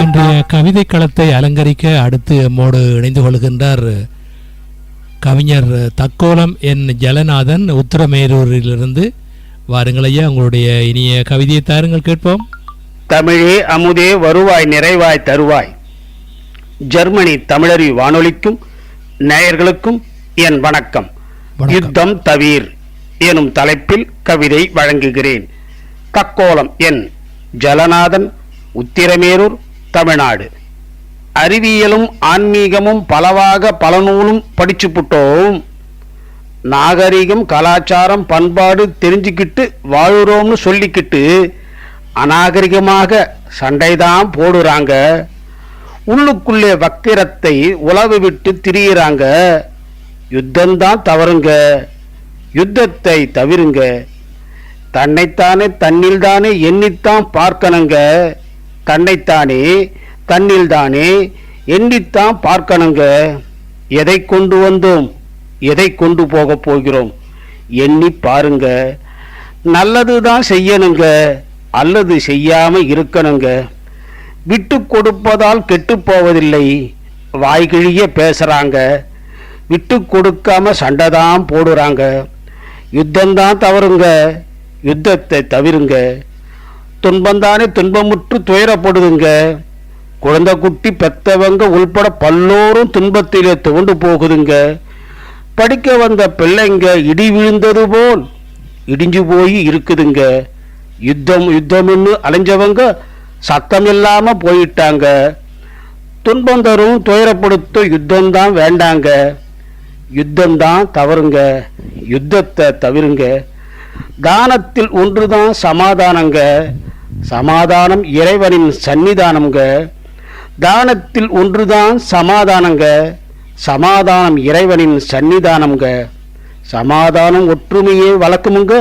இன்றைய கவிதை களத்தை அலங்கரிக்க அடுத்து எம்மோடு இணைந்து கொள்கின்றார் கவிஞர் தக்கோலம் என் ஜலநாதன் உத்தரமேரூரிலிருந்து. வாருங்கள் ஐயா, உங்களுடைய இனிய கவிதையை தாருங்கள், கேட்போம். தமிழே அமுதே வருவாய் நிறைவாய் தருவாய். ஜெர்மனி தமிழறி வானொலிக்கும் நேயர்களுக்கும் என் வணக்கம். யுத்தம் தவிர் எனும் தலைப்பில் கவிதை வழங்குகிறேன். தக்கோலம் என் ஜலநாதன், உத்திரமேரூர், தமிழ்நாடு. அறிவியலும் ஆன்மீகமும் பலவாக பல நூலும் படிச்சு புட்டோம். நாகரிகம் கலாச்சாரம் பண்பாடு தெரிஞ்சுக்கிட்டு வாழுறோம்னு சொல்லிக்கிட்டு அநாகரிகமாக சண்டைதான் போடுறாங்க. உள்ளுக்குள்ளே வக்கிரத்தை உளவு விட்டு திரியிறாங்க. யுத்தம்தான் தவறுங்க, யுத்தத்தை தவிருங்க. தன்னைத்தானே தன்னில்தானே எண்ணித்தான் பார்க்கணுங்க. தன்னைத்தானே தன்னில்தானே எண்ணித்தான் பார்க்கணுங்க. எதை கொண்டு வந்தோம், எதை கொண்டு போக போகிறோம் எண்ணி பாருங்க. நல்லதுதான் செய்யணுங்க, அல்லது செய்யாம இருக்கணுங்க. விட்டு கொடுப்பதால் கெட்டு போவதில்லை, வாய்கிழிய பேசுறாங்க. விட்டு கொடுக்காம சண்டைதான் போடுறாங்க. யுத்தம்தான் தவறுங்க, யுத்தத்தை தவிருங்க. துன்பந்தானே துன்பமுற்று துயரப்படுதுங்க. குழந்தை குட்டி பெத்தவங்க உள்பட பல்லோரும் துன்பத்திலே துவண்டு போகுதுங்க. படிக்க வந்த பிள்ளைங்க இடி விழுந்தது போல் இடிஞ்சு போய் இருக்குதுங்க. யுத்தம் யுத்தம்னு அலைஞ்சவங்க சத்தம் இல்லாம போயிட்டாங்க. துன்பம் தரும் துயரப்படுத்தும் யுத்தம்தான் வேண்டாங்க. யுத்தம்தான் தவறுங்க, யுத்தத்தை தவிருங்க. தானத்தில் ஒன்றுதான் சமாதானங்க, சமாதானம் இறைவனின் சன்னிதானம்ங்க. தானத்தில் ஒன்றுதான் சமாதானங்க, சமாதானம் இறைவனின் சன்னிதானம்ங்க. சமாதானம் ஒற்றுமையே வழக்கமுங்க.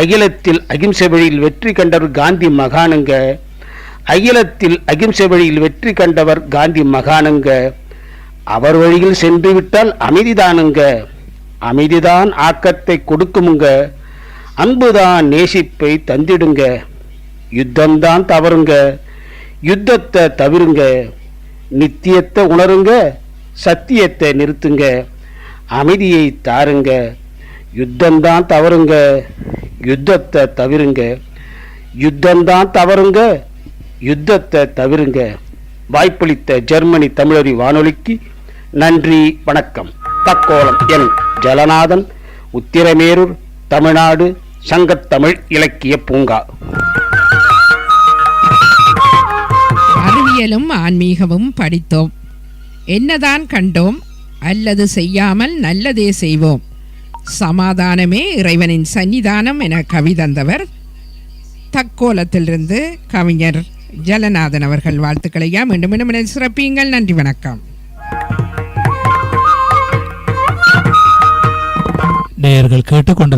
அகிலத்தில் அகிம்சை வழியில் வெற்றி கண்டவர் காந்தி மகானுங்க. அகிலத்தில் அகிம்சை வழியில் வெற்றி கண்டவர் காந்தி மகானுங்க. அவர் வழியில் சென்று விட்டால் அமைதிதானுங்க. அமைதிதான் ஆக்கத்தை கொடுக்குமுங்க. அன்புதான் நேசிப்பை தந்திடுங்க. யுத்தம்தான் தவறுங்க, யுத்தத்தை தவிருங்க. நித்தியத்தை உணருங்க, சத்தியத்தை நிறுத்துங்க. அமைதியை தாருங்க. யுத்தம்தான் தவறுங்க, யுத்தத்தை தவிருங்க. யுத்தம்தான் தவறுங்க, யுத்தத்தை தவிருங்க. வாய்ப்பளித்த ஜெர்மனி தமிழறி வானொலிக்கு நன்றி, வணக்கம். தக்கோலம் என் ஜலநாதன், உத்திரமேரூர், தமிழ்நாடு. சங்கத்தமிழ் இலக்கிய பூங்கா. அறிவியலும் ஆன்மீகமும் படித்தோம், என்னதான் கண்டோம், அல்லது செய்யாமல் நல்லதே செய்வோம். சமாதானமே இறைவனின் சன்னிதானம் என கவிதந்தவர் தக்கோலத்திலிருந்து கவிஞர் ஜலநாதன் அவர்கள். வாழ்த்துக்களையா மீண்டும் மீண்டும் சிறப்பியுங்கள். நன்றி, வணக்கம். நேயர்கள் கேட்டுக்கொண்டிருப்பது